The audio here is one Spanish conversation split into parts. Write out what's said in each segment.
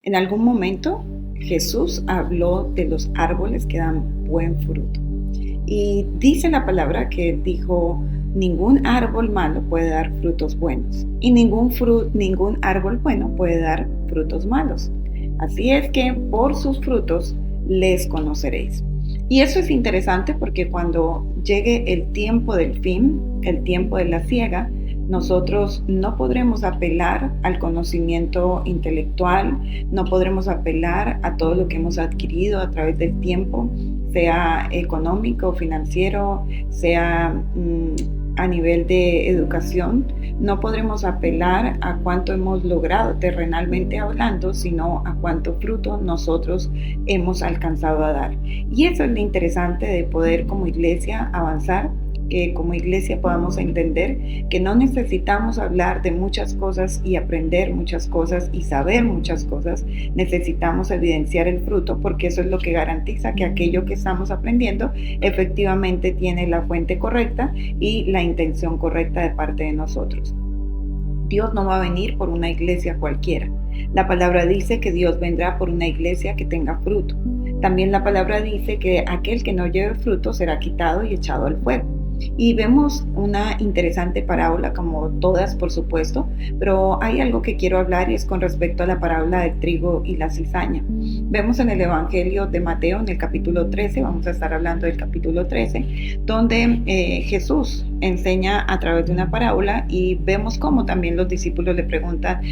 En algún momento Jesús habló de los árboles que dan buen fruto. Y dice la palabra que dijo, ningún árbol malo puede dar frutos buenos y ningún árbol bueno puede dar frutos malos. Así es que por sus frutos les conoceréis. Y eso es interesante porque cuando llegue el tiempo del fin, el tiempo de la siega, nosotros no podremos apelar al conocimiento intelectual, no podremos apelar a todo lo que hemos adquirido a través del tiempo, sea económico, financiero, sea a nivel de educación. No podremos apelar a cuánto hemos logrado terrenalmente hablando, sino a cuánto fruto nosotros hemos alcanzado a dar. Y eso es lo interesante de poder como iglesia avanzar, que como iglesia podamos entender que no necesitamos hablar de muchas cosas y aprender muchas cosas y saber muchas cosas. Necesitamos evidenciar el fruto, porque eso es lo que garantiza que aquello que estamos aprendiendo efectivamente tiene la fuente correcta y la intención correcta de parte de nosotros. Dios no va a venir por una iglesia cualquiera. La palabra dice que Dios vendrá por una iglesia que tenga fruto. También la palabra dice que aquel que no lleve fruto será quitado y echado al fuego. Y vemos una interesante parábola, como todas por supuesto, pero hay algo que quiero hablar y es con respecto a la parábola del trigo y la cizaña. Vemos en el Evangelio de Mateo, en el capítulo 13, vamos a estar hablando del capítulo 13, donde Jesús enseña a través de una parábola y vemos cómo también los discípulos le preguntan,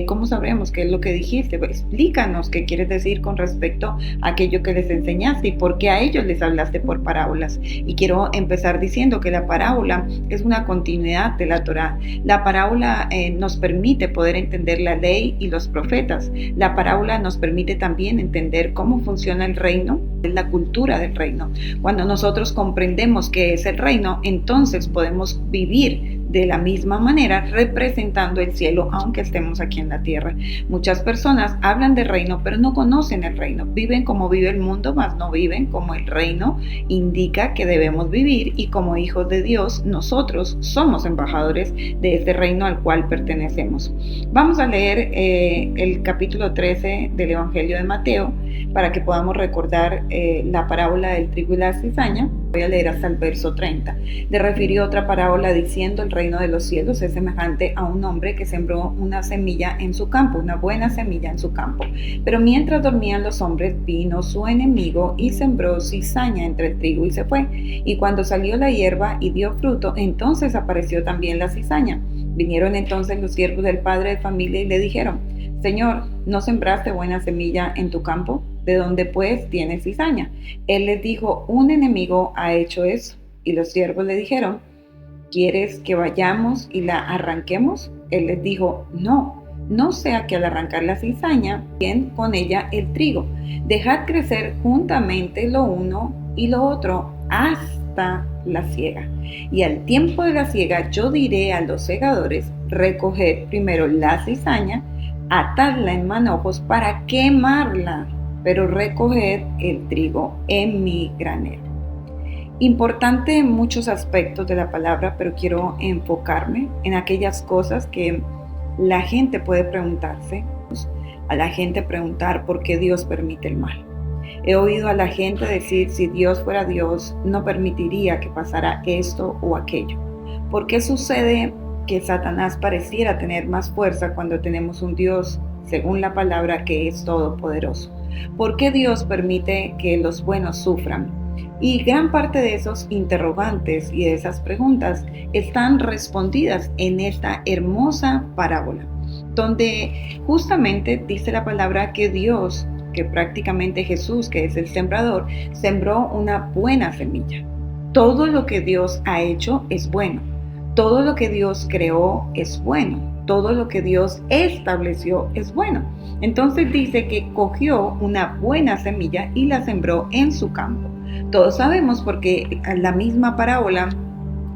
¿cómo sabremos qué es lo que dijiste? Explícanos qué quieres decir con respecto a aquello que les enseñaste y por qué a ellos les hablaste por parábolas. Y quiero empezar diciendo que la parábola es una continuidad de la Torá. La parábola nos permite poder entender la ley y los profetas. La parábola nos permite también entender cómo funciona el reino, la cultura del reino. Cuando nosotros comprendemos qué es el reino, entonces podemos vivir de la misma manera representando el cielo, aunque estemos aquí en la tierra. Muchas personas hablan de reino, pero no conocen el reino. Viven como vive el mundo, mas no viven como el reino indica que debemos vivir, y como hijos de Dios, nosotros somos embajadores de este reino al cual pertenecemos. Vamos a leer el capítulo 13 del Evangelio de Mateo para que podamos recordar la parábola del trigo y la cizaña. Voy a leer hasta el verso 30. Le refirió otra parábola diciendo, el reino de los cielos es semejante a un hombre que sembró una semilla en su campo, una buena semilla en su campo. Pero mientras dormían los hombres, vino su enemigo y sembró cizaña entre el trigo y se fue. Y cuando salió la hierba y dio fruto, entonces apareció también la cizaña. Vinieron entonces los siervos del padre de familia y le dijeron, Señor, ¿no sembraste buena semilla en tu campo? ¿De dónde pues tienes cizaña? Él les dijo, un enemigo ha hecho eso. Y los siervos le dijeron, ¿quieres que vayamos y la arranquemos? Él les dijo, no sea que al arrancar la cizaña, bien con ella el trigo. Dejad crecer juntamente lo uno y lo otro hasta la siega. Y al tiempo de la siega yo diré a los segadores, recoged primero la cizaña, atadla en manojos para quemarla, pero recoged el trigo en mi granero. Importante en muchos aspectos de la palabra, pero quiero enfocarme en aquellas cosas que la gente puede preguntarse. A la gente preguntar por qué Dios permite el mal. He oído a la gente decir, si Dios fuera Dios, no permitiría que pasara esto o aquello. ¿Por qué sucede que Satanás pareciera tener más fuerza cuando tenemos un Dios, según la palabra, que es todopoderoso? ¿Por qué Dios permite que los buenos sufran? Y gran parte de esos interrogantes y de esas preguntas están respondidas en esta hermosa parábola, donde justamente dice la palabra que Dios, que prácticamente Jesús, que es el sembrador, sembró una buena semilla. Todo lo que Dios ha hecho es bueno. Todo lo que Dios creó es bueno. Todo lo que Dios estableció es bueno. Entonces dice que cogió una buena semilla y la sembró en su campo. Todos sabemos, porque la misma parábola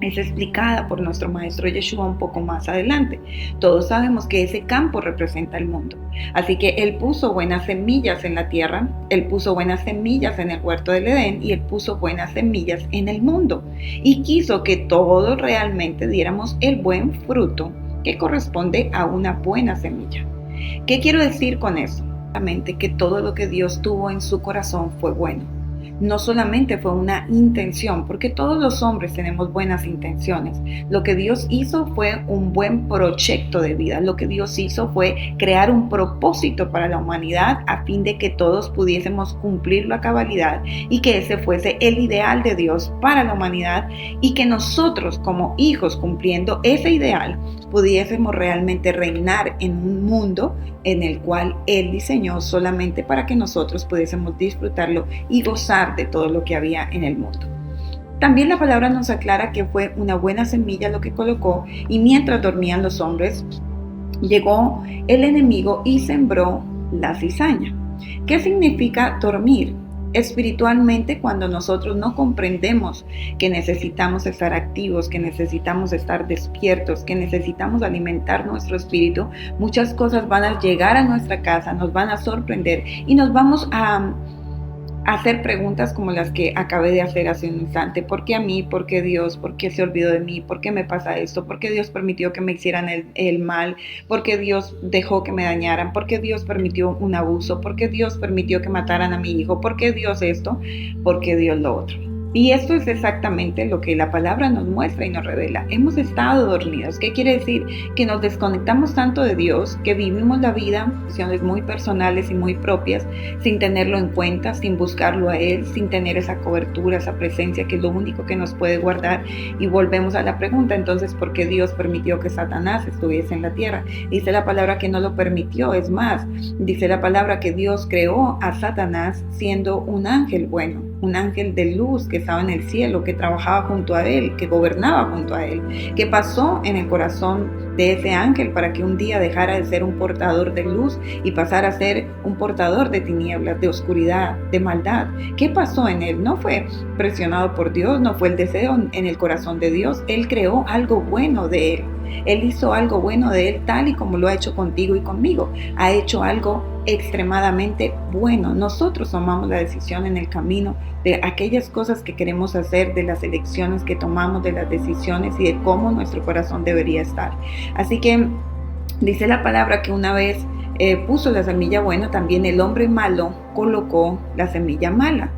es explicada por nuestro maestro Yeshua un poco más adelante. Todos sabemos que ese campo representa el mundo. Así que Él puso buenas semillas en la tierra, Él puso buenas semillas en el huerto del Edén y Él puso buenas semillas en el mundo. Y quiso que todos realmente diéramos el buen fruto que corresponde a una buena semilla. ¿Qué quiero decir con eso? Que todo lo que Dios tuvo en su corazón fue bueno. No solamente fue una intención, porque todos los hombres tenemos buenas intenciones. Lo que Dios hizo fue un buen proyecto de vida. Lo que Dios hizo fue crear un propósito para la humanidad a fin de que todos pudiésemos cumplirlo a cabalidad y que ese fuese el ideal de Dios para la humanidad y que nosotros como hijos cumpliendo ese ideal pudiésemos realmente reinar en un mundo en el cual Él diseñó solamente para que nosotros pudiésemos disfrutarlo y gozar de todo lo que había en el mundo. También la palabra nos aclara que fue una buena semilla lo que colocó y mientras dormían los hombres, llegó el enemigo y sembró la cizaña. ¿Qué significa dormir? Espiritualmente, cuando nosotros no comprendemos que necesitamos estar activos, que necesitamos estar despiertos, que necesitamos alimentar nuestro espíritu, muchas cosas van a llegar a nuestra casa, nos van a sorprender y nos vamos a hacer preguntas como las que acabé de hacer hace un instante. ¿Por qué a mí? ¿Por qué Dios? ¿Por qué se olvidó de mí? ¿Por qué me pasa esto? ¿Por qué Dios permitió que me hicieran el mal? ¿Por qué Dios dejó que me dañaran? ¿Por qué Dios permitió un abuso? ¿Por qué Dios permitió que mataran a mi hijo? ¿Por qué Dios esto? ¿Por qué Dios lo otro? Y esto es exactamente lo que la palabra nos muestra y nos revela. Hemos estado dormidos. ¿Qué quiere decir? Que nos desconectamos tanto de Dios, que vivimos la vida, decisiones muy personales y muy propias, sin tenerlo en cuenta, sin buscarlo a Él, sin tener esa cobertura, esa presencia que es lo único que nos puede guardar. Y volvemos a la pregunta, entonces, ¿por qué Dios permitió que Satanás estuviese en la tierra? Dice la palabra que no lo permitió, es más, dice la palabra que Dios creó a Satanás siendo un ángel bueno, un ángel de luz que estaba en el cielo, que trabajaba junto a Él, que gobernaba junto a Él. ¿Qué pasó en el corazón de ese ángel para que un día dejara de ser un portador de luz y pasara a ser un portador de tinieblas, de oscuridad, de maldad? ¿Qué pasó en él? No fue presionado por Dios, no fue el deseo en el corazón de Dios. Él creó algo bueno de él. Él hizo algo bueno de él tal y como lo ha hecho contigo y conmigo. Ha hecho algo extremadamente bueno. Nosotros tomamos la decisión en el camino de aquellas cosas que queremos hacer, de las elecciones que tomamos, de las decisiones y de cómo nuestro corazón debería estar. Así que dice la palabra que una vez puso la semilla buena, también el hombre malo colocó la semilla mala.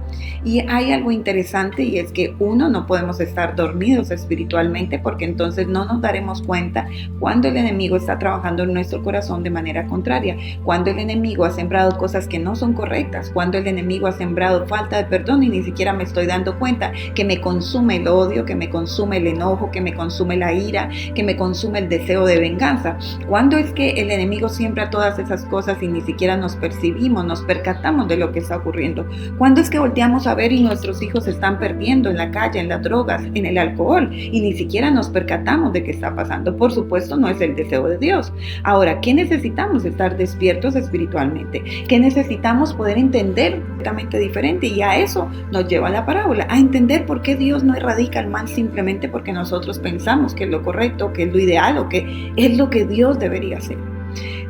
Y hay algo interesante y es que no podemos estar dormidos espiritualmente porque entonces no nos daremos cuenta cuando el enemigo está trabajando en nuestro corazón de manera contraria, cuando el enemigo ha sembrado cosas que no son correctas, cuando el enemigo ha sembrado falta de perdón y ni siquiera me estoy dando cuenta que me consume el odio, que me consume el enojo, que me consume la ira, que me consume el deseo de venganza. ¿Cuándo es que el enemigo siembra todas esas cosas y ni siquiera nos percibimos, nos percatamos de lo que está ocurriendo? ¿Cuándo es que volteamos a ver y nuestros hijos se están perdiendo en la calle, en las drogas, en el alcohol y ni siquiera nos percatamos de qué está pasando? Por supuesto, no es el deseo de Dios. Ahora, ¿qué necesitamos? Estar despiertos espiritualmente. ¿Qué necesitamos? Poder entender completamente diferente, y a eso nos lleva la parábola, a entender por qué Dios no erradica el mal simplemente porque nosotros pensamos que es lo correcto, que es lo ideal o que es lo que Dios debería hacer.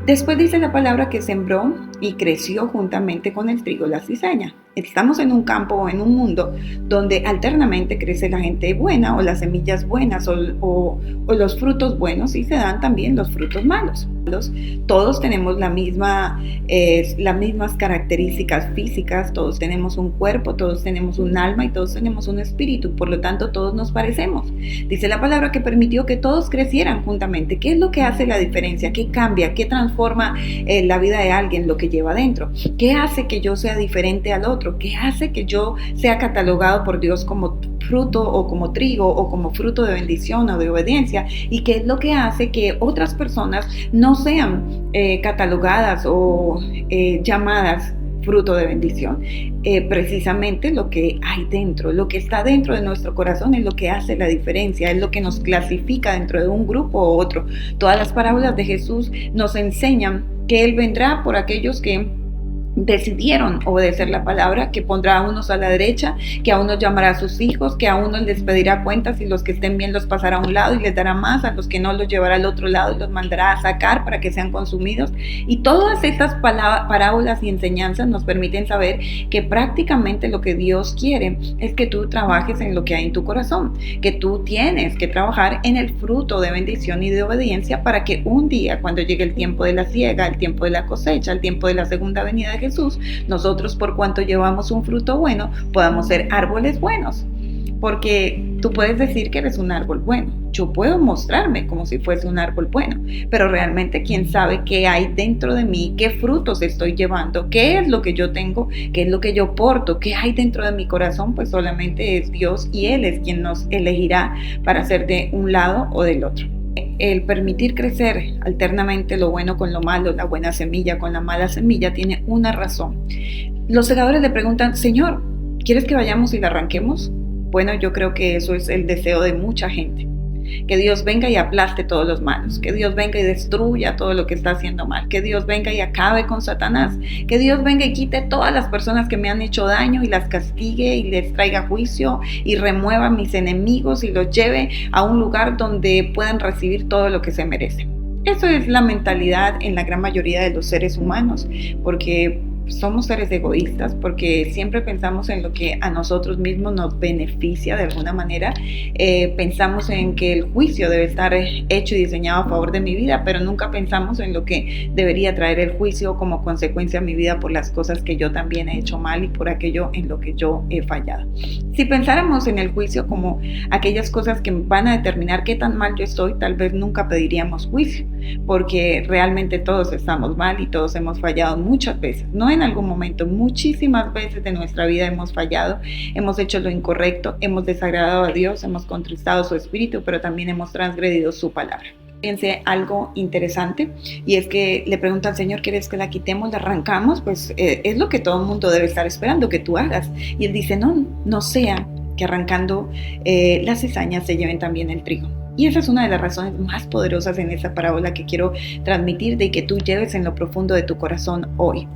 Después dice la palabra que sembró y creció juntamente con el trigo la cizaña. Estamos en un campo o en un mundo donde alternamente crece la gente buena o las semillas buenas o los frutos buenos, y se dan también los frutos malos. Todos tenemos las mismas características físicas, todos tenemos un cuerpo, todos tenemos un alma y todos tenemos un espíritu, por lo tanto todos nos parecemos. Dice la palabra que permitió que todos crecieran juntamente. ¿Qué es lo que hace la diferencia? ¿Qué cambia? ¿Qué transforma la vida de alguien? Lo que lleva adentro. ¿Qué hace que yo sea diferente al otro? ¿Qué hace que yo sea catalogado por Dios como fruto o como trigo o como fruto de bendición o de obediencia? ¿Y qué es lo que hace que otras personas no sean catalogadas o llamadas fruto de bendición? Precisamente lo que hay dentro, lo que está dentro de nuestro corazón es lo que hace la diferencia, es lo que nos clasifica dentro de un grupo u otro. Todas las parábolas de Jesús nos enseñan que Él vendrá por aquellos que decidieron obedecer la palabra, que pondrá a unos a la derecha, que a unos llamará a sus hijos, que a unos les pedirá cuentas y los que estén bien los pasará a un lado y les dará más, a los que no los llevará al otro lado y los mandará a sacar para que sean consumidos. Y todas estas parábolas y enseñanzas nos permiten saber que prácticamente lo que Dios quiere es que tú trabajes en lo que hay en tu corazón, que tú tienes que trabajar en el fruto de bendición y de obediencia para que un día, cuando llegue el tiempo de la siega, el tiempo de la cosecha, el tiempo de la segunda venida de Jesús, nosotros, por cuanto llevamos un fruto bueno, podamos ser árboles buenos. Porque tú puedes decir que eres un árbol bueno, yo puedo mostrarme como si fuese un árbol bueno, pero realmente quién sabe qué hay dentro de mí, qué frutos estoy llevando, qué es lo que yo tengo, qué es lo que yo porto, qué hay dentro de mi corazón, pues solamente es Dios y Él es quien nos elegirá para ser de un lado o del otro. El permitir crecer alternamente lo bueno con lo malo, la buena semilla con la mala semilla, tiene una razón. Los segadores le preguntan: Señor, ¿quieres que vayamos y la arranquemos? Bueno, yo creo que eso es el deseo de mucha gente. Que Dios venga y aplaste todos los malos, que Dios venga y destruya todo lo que está haciendo mal, que Dios venga y acabe con Satanás, que Dios venga y quite todas las personas que me han hecho daño y las castigue y les traiga juicio y remueva a mis enemigos y los lleve a un lugar donde puedan recibir todo lo que se merecen. Eso es la mentalidad en la gran mayoría de los seres humanos, porque somos seres egoístas, porque siempre pensamos en lo que a nosotros mismos nos beneficia de alguna manera. Pensamos en que el juicio debe estar hecho y diseñado a favor de mi vida, pero nunca pensamos en lo que debería traer el juicio como consecuencia a mi vida por las cosas que yo también he hecho mal y por aquello en lo que yo he fallado. Si pensáramos en el juicio como aquellas cosas que van a determinar qué tan mal yo estoy, tal vez nunca pediríamos juicio, porque realmente todos estamos mal y todos hemos fallado muchas veces, no en algún momento, muchísimas veces de nuestra vida hemos fallado, hemos hecho lo incorrecto, hemos desagradado a Dios, hemos contristado su espíritu, pero también hemos transgredido su palabra. Fíjense algo interesante, y es que le pregunta al Señor: ¿quieres que la quitemos, la arrancamos? Pues es lo que todo el mundo debe estar esperando que tú hagas. Y Él dice: no sea que arrancando las cizañas se lleven también el trigo. Y esa es una de las razones más poderosas en esta parábola que quiero transmitirte y que tú lleves en lo profundo de tu corazón hoy.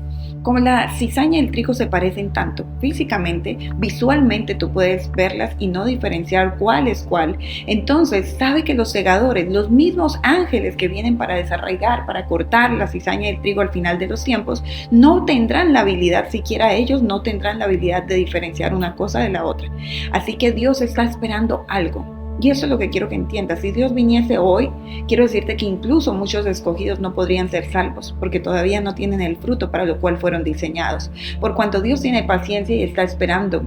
Como la cizaña y el trigo se parecen tanto físicamente, visualmente tú puedes verlas y no diferenciar cuál es cuál. Entonces sabe que los segadores, los mismos ángeles que vienen para desarraigar, para cortar la cizaña y el trigo al final de los tiempos, no tendrán la habilidad, siquiera ellos no tendrán la habilidad de diferenciar una cosa de la otra. Así que Dios está esperando algo. Y eso es lo que quiero que entiendas. Si Dios viniese hoy, quiero decirte que incluso muchos escogidos no podrían ser salvos, porque todavía no tienen el fruto para lo cual fueron diseñados. Por cuanto Dios tiene paciencia y está esperando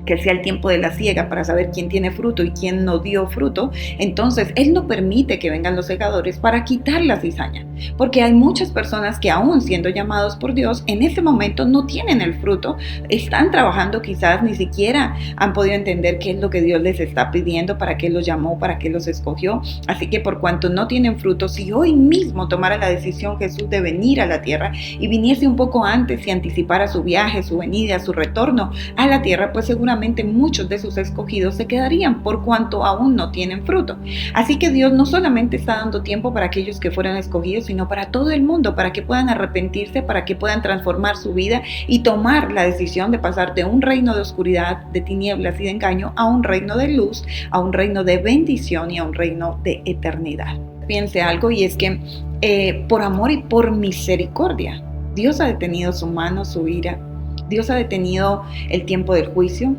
que sea el tiempo de la siega para saber quién tiene fruto y quién no dio fruto, entonces Él no permite que vengan los segadores para quitar la cizaña, porque hay muchas personas que aún siendo llamados por Dios, en ese momento no tienen el fruto, están trabajando, quizás ni siquiera han podido entender qué es lo que Dios les está pidiendo, para qué los llamó, para qué los escogió. Así que por cuanto no tienen fruto, si hoy mismo tomara la decisión Jesús de venir a la tierra y viniese un poco antes y anticipara su viaje, su venida, su retorno a la tierra, pues seguramente muchos de sus escogidos se quedarían por cuanto aún no tienen fruto. Así que Dios no solamente está dando tiempo para aquellos que fueron escogidos, sino para todo el mundo, para que puedan arrepentirse, para que puedan transformar su vida y tomar la decisión de pasar de un reino de oscuridad, de tinieblas y de engaño, a un reino de luz, a un reino de bendición y a un reino de eternidad. Piense algo, y es que por amor y por misericordia, Dios ha detenido su mano, su ira. Dios ha detenido el tiempo del juicio.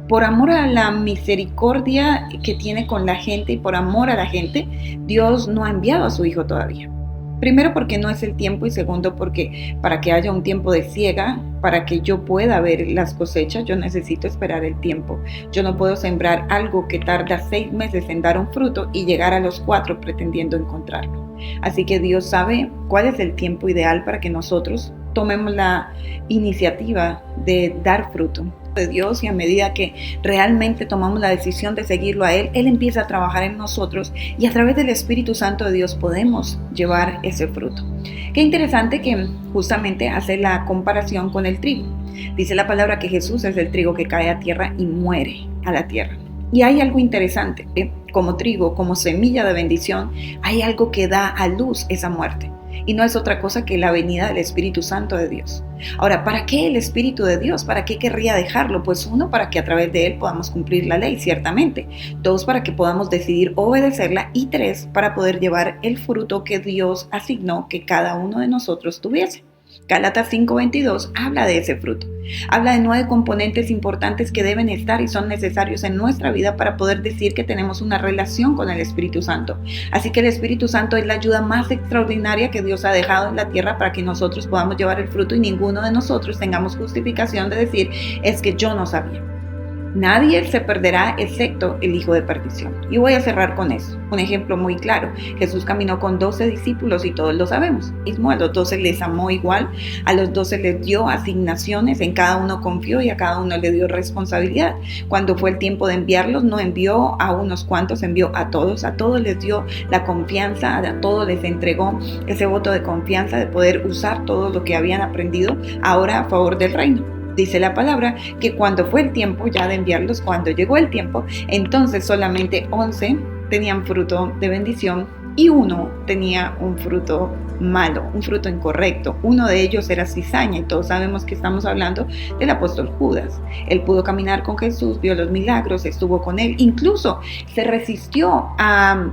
Por amor a la misericordia que tiene con la gente y por amor a la gente, Dios no ha enviado a su Hijo todavía. Primero, porque no es el tiempo, y segundo, porque para que haya un tiempo de siega, para que yo pueda ver las cosechas, yo necesito esperar el tiempo. Yo no puedo sembrar algo que tarda 6 meses en dar un fruto y llegar a los 4 pretendiendo encontrarlo. Así que Dios sabe cuál es el tiempo ideal para que nosotros tomemos la iniciativa de dar fruto de Dios, y a medida que realmente tomamos la decisión de seguirlo a Él, Él empieza a trabajar en nosotros y a través del Espíritu Santo de Dios podemos llevar ese fruto. Qué interesante que justamente hace la comparación con el trigo. Dice la palabra que Jesús es el trigo que cae a tierra y muere a la tierra. Y hay algo interesante, como trigo, como semilla de bendición, hay algo que da a luz esa muerte. y no es otra cosa que la venida del Espíritu Santo de Dios. Ahora, ¿para qué el Espíritu de Dios? ¿Para qué querría dejarlo? Pues uno, para que a través de él podamos cumplir la ley, ciertamente. Dos, para que podamos decidir obedecerla. Y tres, para poder llevar el fruto que Dios asignó que cada uno de nosotros tuviese. Gálatas 5:22 habla de ese fruto. Habla de 9 componentes importantes que deben estar y son necesarios en nuestra vida para poder decir que tenemos una relación con el Espíritu Santo. Así que el Espíritu Santo es la ayuda más extraordinaria que Dios ha dejado en la tierra para que nosotros podamos llevar el fruto y ninguno de nosotros tengamos justificación de decir, es que yo no sabía. Nadie se perderá excepto el hijo de perdición. Y voy a cerrar con eso. Un ejemplo muy claro. Jesús caminó con 12 discípulos y todos lo sabemos. Mismo a los 12 les amó igual, a los 12 les dio asignaciones, en cada uno confió y a cada uno le dio responsabilidad. Cuando fue el tiempo de enviarlos, no envió a unos cuantos, envió a todos les dio la confianza, a todos les entregó ese voto de confianza de poder usar todo lo que habían aprendido ahora a favor del reino. Dice la palabra que cuando fue el tiempo ya de enviarlos, cuando llegó el tiempo, entonces solamente 11 tenían fruto de bendición y uno tenía un fruto malo, un fruto incorrecto. Uno de ellos era cizaña y todos sabemos que estamos hablando del apóstol Judas. Él pudo caminar con Jesús, vio los milagros, estuvo con él, incluso se resistió a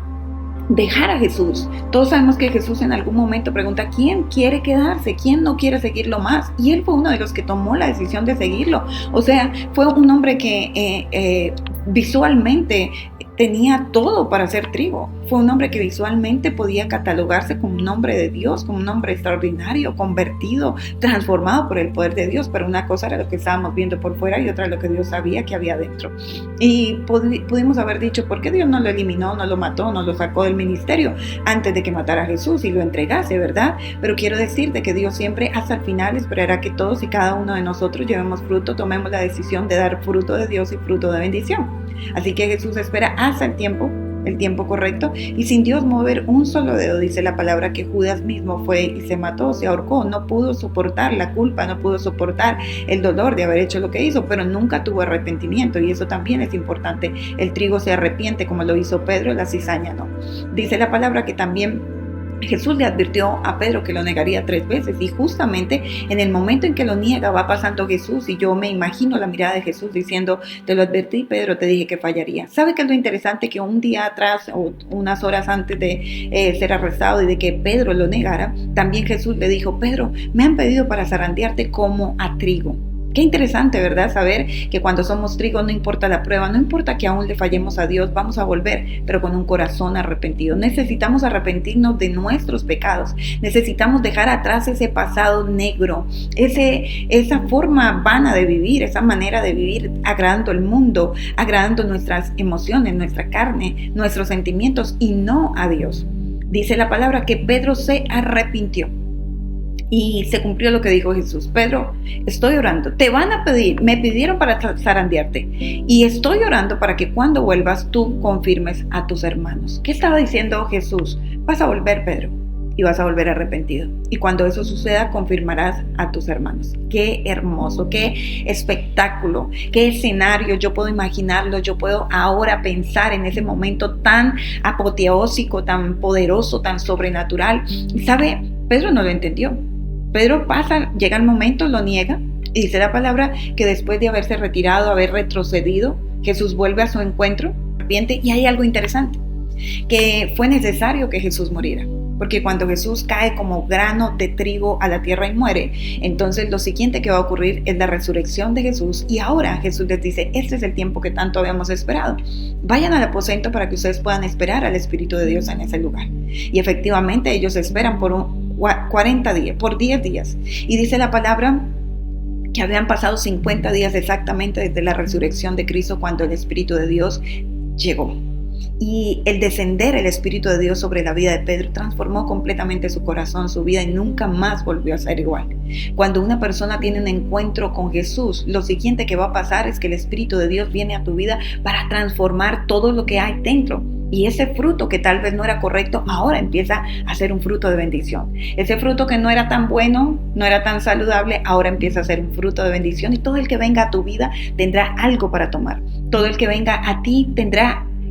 dejar a Jesús. Todos sabemos que Jesús en algún momento pregunta, ¿quién quiere quedarse? ¿Quién no quiere seguirlo más? Y él fue uno de los que tomó la decisión de seguirlo. O sea, fue un hombre que visualmente tenía todo para ser trigo. Fue un hombre que visualmente podía catalogarse como un hombre de Dios, como un hombre extraordinario, convertido, transformado por el poder de Dios. Pero una cosa era lo que estábamos viendo por fuera y otra lo que Dios sabía que había dentro. Y pudimos haber dicho, ¿por qué Dios no lo eliminó, no lo mató, no lo sacó del ministerio antes de que matara a Jesús y lo entregase, verdad? Pero quiero decirte que Dios siempre hasta el final esperará que todos y cada uno de nosotros llevemos fruto, tomemos la decisión de dar fruto de Dios y fruto de bendición. Así que Jesús espera hasta el tiempo correcto, y sin Dios mover un solo dedo. Dice la palabra que Judas mismo fue y se mató, se ahorcó, no pudo soportar la culpa, no pudo soportar el dolor de haber hecho lo que hizo, pero nunca tuvo arrepentimiento, y eso también es importante. El trigo se arrepiente como lo hizo Pedro, la cizaña no. Dice la palabra que también Jesús le advirtió a Pedro que lo negaría 3 veces, y justamente en el momento en que lo niega va pasando Jesús, y yo me imagino la mirada de Jesús diciendo, te lo advertí, Pedro, te dije que fallaría. ¿Sabe qué es lo interesante? Que un día atrás o unas horas antes de ser arrestado y de que Pedro lo negara, también Jesús le dijo, Pedro, me han pedido para zarandearte como a trigo. Qué interesante, ¿verdad? Saber que cuando somos trigo no importa la prueba, no importa que aún le fallemos a Dios, vamos a volver, pero con un corazón arrepentido. Necesitamos arrepentirnos de nuestros pecados, necesitamos dejar atrás ese pasado negro, esa forma vana de vivir, esa manera de vivir agradando al mundo, agradando nuestras emociones, nuestra carne, nuestros sentimientos y no a Dios. Dice la palabra que Pedro se arrepintió. Y se cumplió lo que dijo Jesús. Pedro, estoy orando. Te van a pedir, me pidieron para zarandearte. Y estoy orando para que cuando vuelvas tú confirmes a tus hermanos. ¿Qué estaba diciendo Jesús? Vas a volver, Pedro, y vas a volver arrepentido. Y cuando eso suceda, confirmarás a tus hermanos. Qué hermoso, qué espectáculo, qué escenario. Yo puedo imaginarlo, yo puedo ahora pensar en ese momento tan apoteósico, tan poderoso, tan sobrenatural. Y sabe, Pedro no lo entendió. Pedro pasa, llega el momento, lo niega, y dice la palabra que después de haberse retirado, haber retrocedido, Jesús vuelve a su encuentro, arrepiente, y hay algo interesante, que fue necesario que Jesús muriera, porque cuando Jesús cae como grano de trigo a la tierra y muere, entonces lo siguiente que va a ocurrir es la resurrección de Jesús, y ahora Jesús les dice, este es el tiempo que tanto habíamos esperado, vayan al aposento para que ustedes puedan esperar al Espíritu de Dios en ese lugar. Y efectivamente ellos esperan por 40 días, por 10 días. Y dice la palabra que habían pasado 50 días exactamente desde la resurrección de Cristo cuando el Espíritu de Dios llegó. Y el descender el Espíritu de Dios sobre la vida de Pedro transformó completamente su corazón, su vida, y nunca más volvió a ser igual. Cuando una persona tiene un encuentro con Jesús, lo siguiente que va a pasar es que el Espíritu de Dios viene a tu vida para transformar todo lo que hay dentro. Y ese fruto que tal vez no era correcto, ahora empieza a ser un fruto de bendición. Ese fruto que no era tan bueno, no era tan saludable, ahora empieza a ser un fruto de bendición. Y todo el que venga a tu vida tendrá algo para tomar. Todo el que venga a ti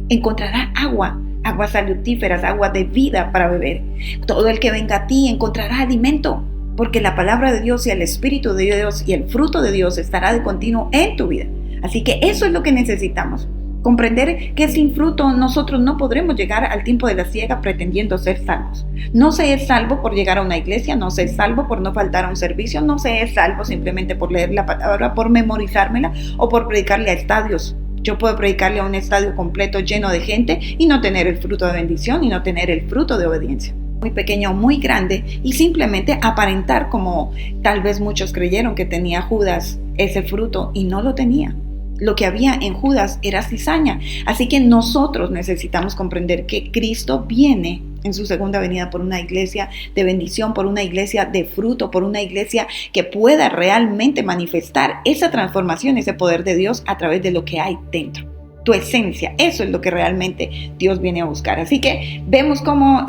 encontrará agua aguas salutíferas, agua de vida para beber. Todo el que venga a ti encontrará alimento, porque la palabra de Dios y el Espíritu de Dios y el fruto de Dios estará de continuo en tu vida. Así que eso es lo que necesitamos. Comprender que sin fruto nosotros no podremos llegar al tiempo de la siega pretendiendo ser salvos. No se es salvo por llegar a una iglesia, no se es salvo por no faltar a un servicio, no se es salvo simplemente por leer la palabra, por memorizármela o por predicarle a estadios. Yo puedo predicarle a un estadio completo lleno de gente y no tener el fruto de bendición y no tener el fruto de obediencia. Muy pequeño, muy grande, y simplemente aparentar como tal vez muchos creyeron que tenía Judas ese fruto y no lo tenía. Lo que había en Judas era cizaña. Así que nosotros necesitamos comprender que Cristo viene en su segunda venida por una iglesia de bendición, por una iglesia de fruto, por una iglesia que pueda realmente manifestar esa transformación, ese poder de Dios a través de lo que hay dentro. Tu esencia, eso es lo que realmente Dios viene a buscar. Así que vemos cómo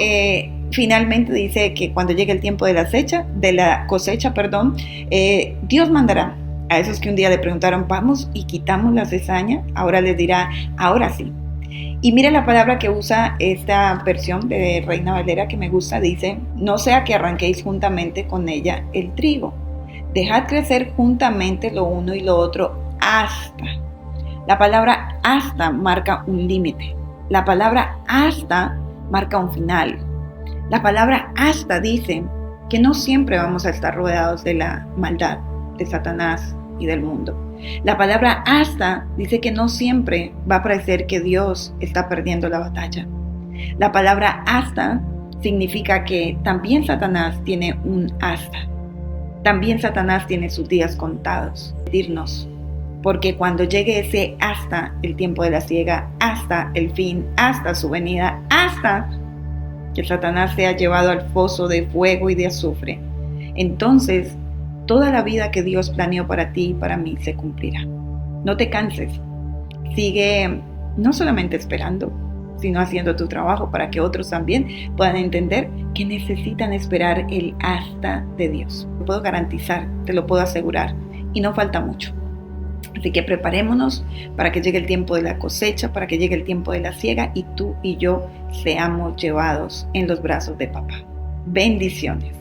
finalmente dice que cuando llegue el tiempo de la cosecha, Dios mandará a esos que un día le preguntaron, vamos y quitamos la cizaña, ahora les dirá, ahora sí. Y mira la palabra que usa esta versión de Reina Valera que me gusta, dice, no sea que arranquéis juntamente con ella el trigo. Dejad crecer juntamente lo uno y lo otro hasta. La palabra hasta marca un límite. La palabra hasta marca un final. La palabra hasta dice que no siempre vamos a estar rodeados de la maldad de Satanás y del mundo. La palabra hasta dice que no siempre va a parecer que Dios está perdiendo la batalla. La palabra hasta significa que también Satanás tiene un hasta. También Satanás tiene sus días contados. Porque cuando llegue ese hasta el tiempo de la siega, hasta el fin, hasta su venida, hasta que Satanás sea llevado al foso de fuego y de azufre, entonces toda la vida que Dios planeó para ti y para mí se cumplirá. No te canses. Sigue no solamente esperando, sino haciendo tu trabajo para que otros también puedan entender que necesitan esperar el hasta de Dios. Te lo puedo garantizar, te lo puedo asegurar, y no falta mucho. Así que preparémonos para que llegue el tiempo de la cosecha, para que llegue el tiempo de la siega y tú y yo seamos llevados en los brazos de papá. Bendiciones.